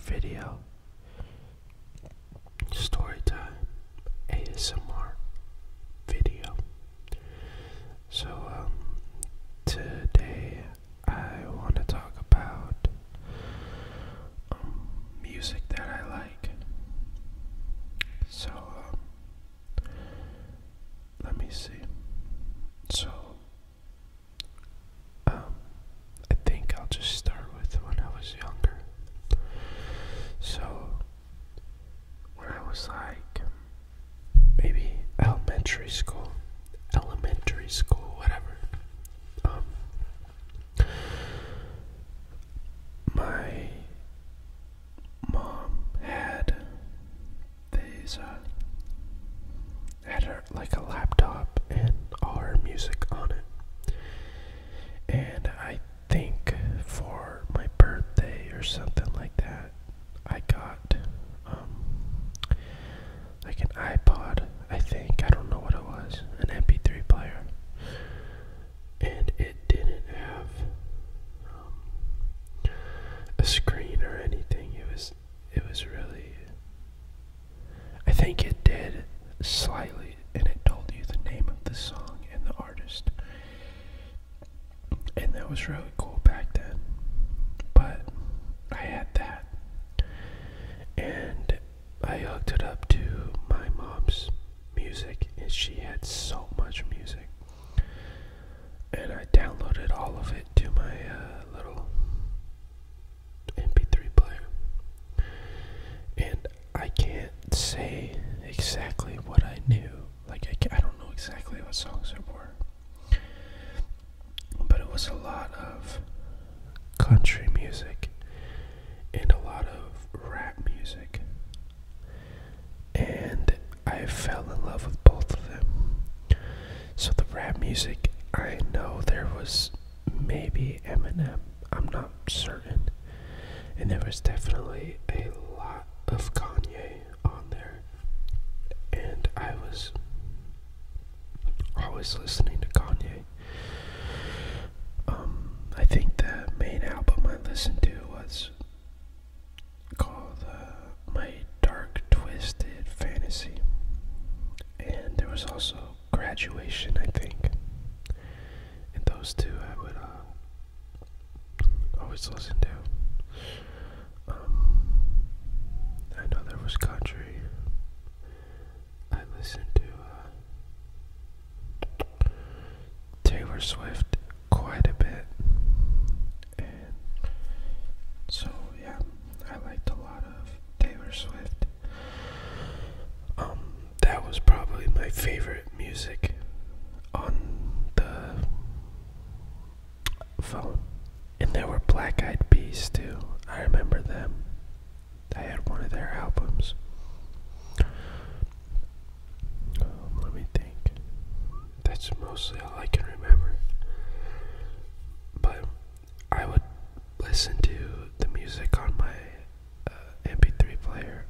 video, story time, ASMR video. So today I want to talk about music that I like. So let me see. So I think I'll just start with when I was younger. So when I was like maybe elementary school, whatever. My mom had her like a laptop and all her music on it. And I think for my birthday or something like that, I got like an iPod, I think. I don't know what it was. An MP3 player. And it didn't have a screen or anything. It was really, I think it did slightly, and it told you the name of the song and the artist. And that was really cool back then. But I had that. And I hooked it up to my mom's music, and she had so much music. And I downloaded all of it to my little MP3 player. And I can't say exactly what I knew. Like, I don't know exactly what songs there were. But it was a lot of country music and a lot of rap music. And I fell in love with both of them. So the rap music, I know there was maybe Eminem, I'm not certain. And there was definitely a lot of Kanye on there. And I was always listening to Kanye. I think the main album I listened to was called My Dark Twisted Fantasy. And there was also Graduation, I think. And those two I would always listen to. I know there was country. I listened to Taylor Swift quite a bit. And so yeah, I liked a lot of Taylor Swift. That was probably my favorite music on the phone. And there were Black Eyed Peas too. I remember them. I had one of their albums. Let me think. That's mostly all I can remember. But I would listen to the music on my MP3 player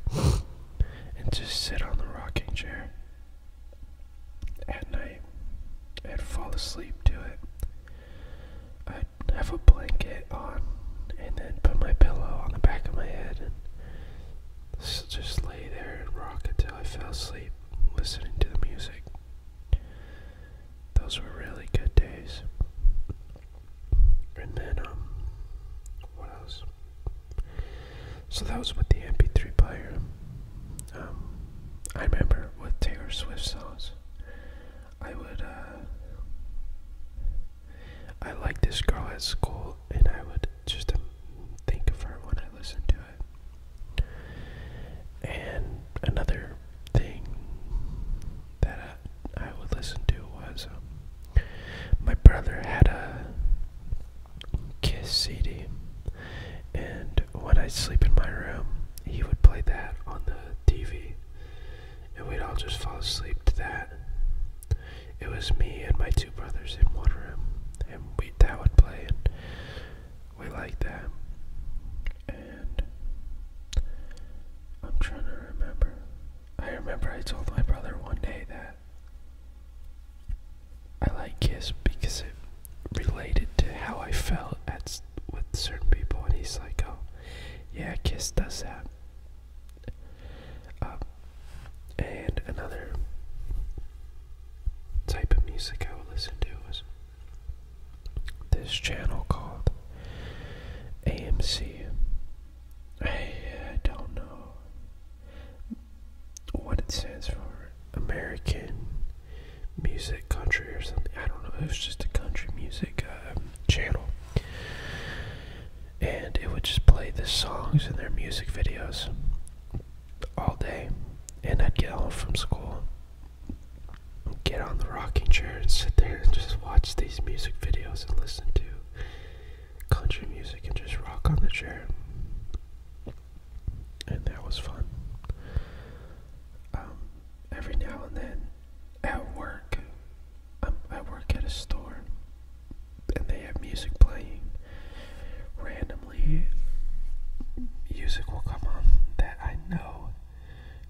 and just sit on the rocking chair at night and fall asleep to it. I'd have a blanket on and then put my pillow on the back of my head and just lay there and rock until I fell asleep listening to the music. Those were really good days. And then what else? So that was with the MP3 player. I remember with Taylor Swift songs, I liked this girl at school, and I would just think of her when I listened to it. And another thing that I would listen to was my brother had a Kiss CD, and when I'd sleep in my room, he would play that on the TV, and we'd all just fall asleep to that. It was me and my two brothers in one room, and that would play, and we liked that. And I'm trying to remember. I remember I told my brother one day that I like Kiss because it related to how I felt with certain people, and he's like, oh yeah, Kiss does that. this channel called AMC. I don't know what it stands for. American Music Country or something. I don't know. It was just a country music channel. And it would just play the songs and their music videos all day. And I'd get home from school, get on the rocking chair and sit there and just watch these music videos and listen to country music and just rock on the chair. And that was fun. Every now and then at work, I work at a store and they have music playing. Randomly, music will come on that I know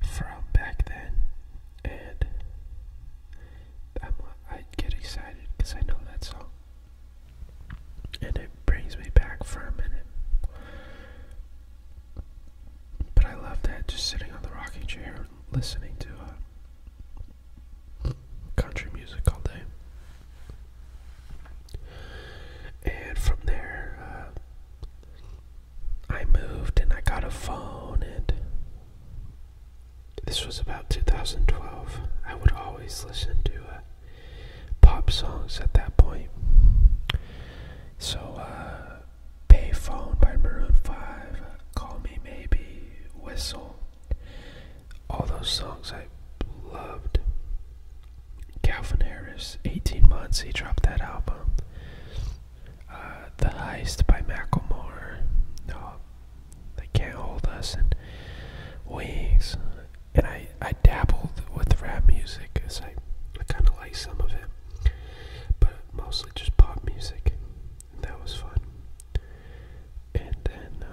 from back then, and I get excited because I know that song, and it brings me back for a minute. But I love that, just sitting on the rocking chair listening to country music all day. And from there, I moved and I got a phone, and this was about 2012. I would always listen to pop songs at that point. So, Payphone by Maroon 5, Call Me Maybe, Whistle, all those songs I loved. Calvin Harris, 18 Months, he dropped that album. The Heist by Macklemore, no, They Can't Hold Us, and Wings. And I dabbled with rap music because I kind of like some of it, but mostly just pop music, and that was fun. And then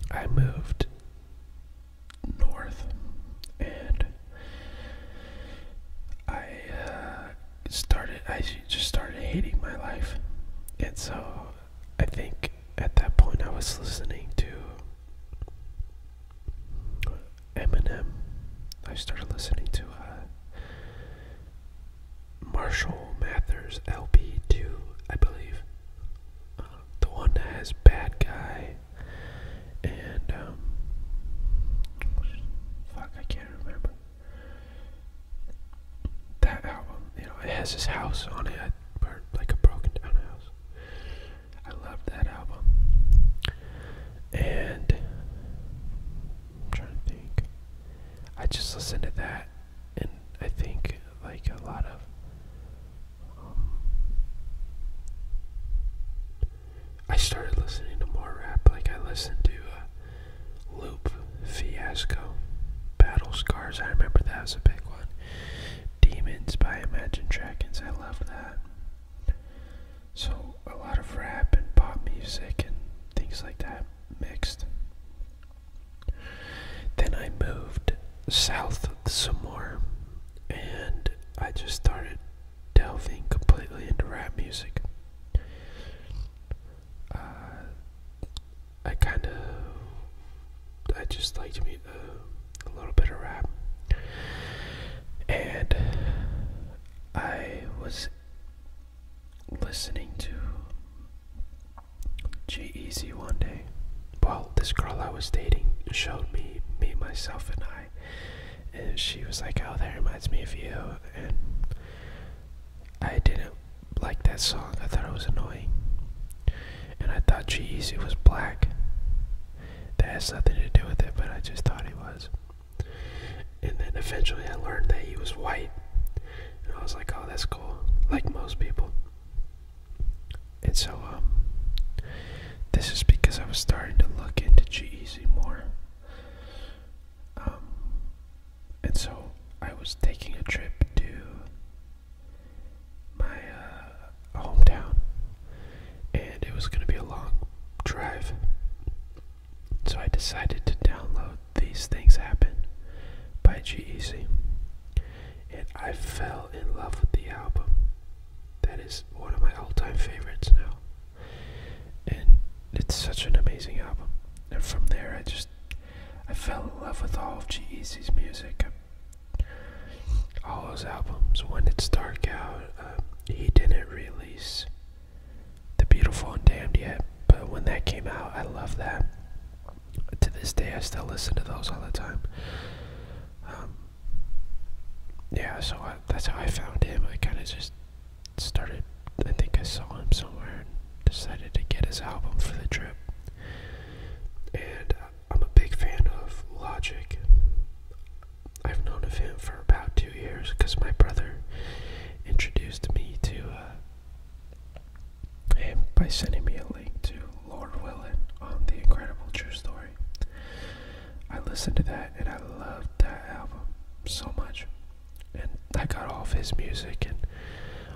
I moved north, and I just started hating my life. And so I think at that point I was listening to Eminem. I started listening to Marshall Mathers LP2, I believe. The one that has Bad Guy and fuck, I can't remember. That album, it has his house on it, like a broken down house. I love that album. And I'm trying to think. I just listened to that, and I think like a lot of I started listening to more rap. Like I listened to Loop, Fiasco, Battle Scars. I remember that was a big one. Demons by Imagine Dragons. I love that. So a lot of rap and pop music and things like that mixed. Then I moved south some more, and I just started delving completely into rap music. I just liked a little bit of rap, and I was listening to G-Eazy one day. Well, this girl I was dating showed me myself and I, and she was like, "Oh, that reminds me of you," and I didn't like that song. I thought it was annoying, and I thought G-Eazy was black. That has nothing to do with it, but I just thought he was. And then eventually I learned that he was white, and I was like, "Oh, that's cool," like most people. And so this is because I was starting to look into G-Eazy more. And so I was taking a trip to my hometown, and it was going to be a long drive. So I decided to download These Things Happen by G-Eazy, and I fell in love with the album. That is one of my all-time favorites now, and it's such an amazing album. And from there I fell in love with all of G-Eazy's music. All those albums. When It's Dark Out, he didn't release by sending me a link to Lord Willett on The Incredible True Story. I listened to that and I loved that album so much. And I got all of his music and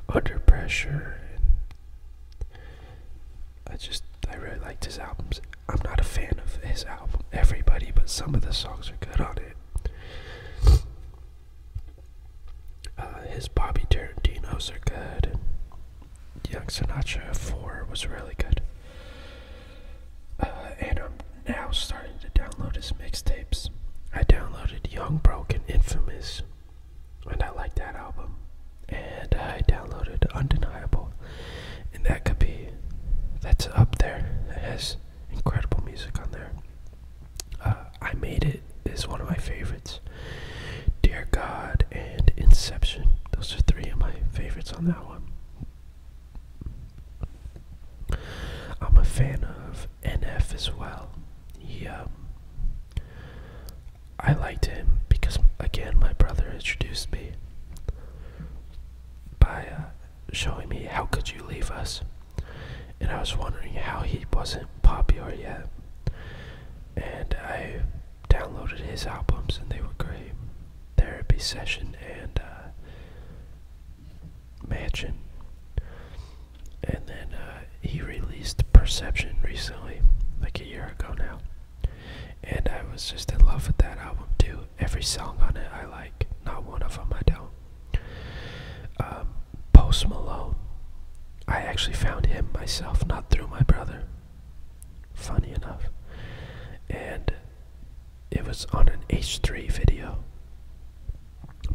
Under Pressure, and I really liked his albums. I'm not a fan of his album, Everybody, but some of the songs are good on it. His Bobby Tarantino's are good, and Young Sinatra 4 was really good. And I'm now starting to download his mixtapes. I downloaded Young, Broken, Infamous, and I like that album. And I downloaded Undeniable, and that's up there. It has incredible music on there. I Made It is one of my favorites. Dear God and Inception, those are 3 of my favorites on that one. I'm a fan of NF as well. I liked him because, again, my brother introduced me by showing me How Could You Leave Us, and I was wondering how he wasn't popular yet, and I downloaded his albums and they were great. Therapy Session and Mansion. And then he released Perception recently, like a year ago now, and I was just in love with that album too. Every song on it I like, not one of them I don't. Post Malone, I actually found him myself, not through my brother, funny enough, and it was on an H3 video.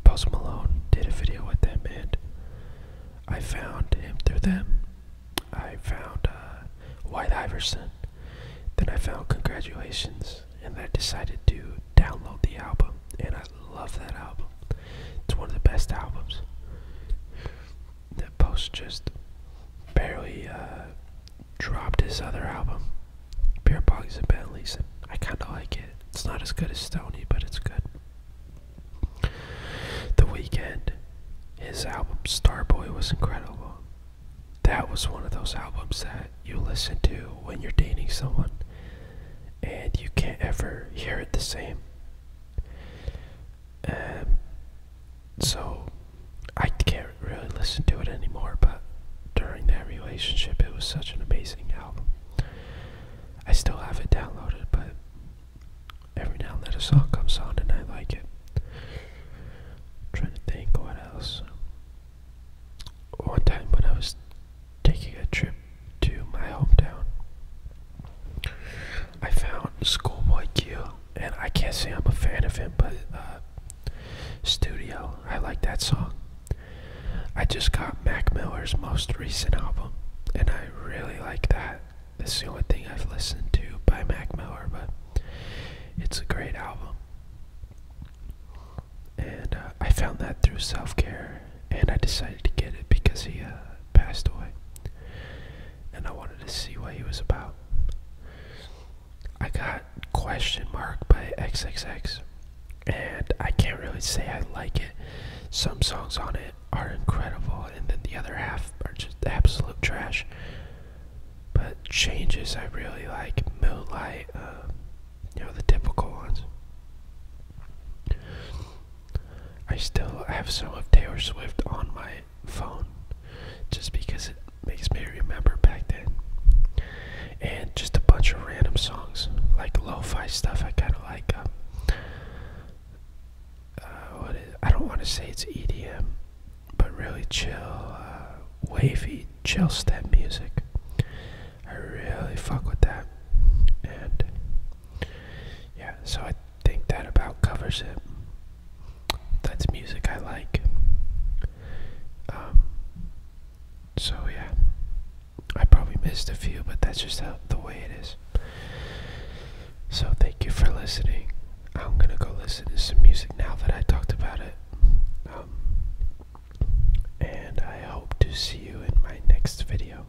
Post Malone did a video with them, and I found him through them. I found White Iverson, then I found Congratulations, and I decided to download the album, and I love that album. It's one of the best albums. That Post just barely dropped his other album, Beer Bongs and Bentleys, and I kind of like it. It's not as good as Stoney, but it's good. The Weeknd, his album Starboy was incredible. That was one of those albums that you listen to when you're dating someone and you can't ever hear it the same. So I can't really listen to it anymore, but during that relationship it was such an amazing album. I still have it downloaded, but every now and then a song comes on and I like it. Trying to think what else. One time when I was taking a trip to my hometown, I found Schoolboy Q, and I can't say I'm a fan of him, but Studio, I like that song. I just got Mac Miller's most recent album, and I really like that. That's the only thing I've listened to by Mac Miller, but it's a great album. And I found that through Self-Care, and I decided to get it because he passed away, and I wanted to see what he was about. I got Question Mark by XXX, and I can't really say I like it. Some songs on it are incredible, and then the other half are just absolute trash. But Changes I really like, Moonlight, the typical ones. I still have some of Taylor Swift on my phone, just because it makes me remember back then. And just a bunch of random songs, like lo-fi stuff I kind of like. I don't want to say it's EDM, but really chill, wavy, chill step music. I really fuck with that. And yeah, so I think that about covers it. That's music I like. So yeah, I probably missed a few, but that's just the way it is. So thank you for listening. I'm gonna go listen to some music now that I talked about it. And I hope to see you in my next video.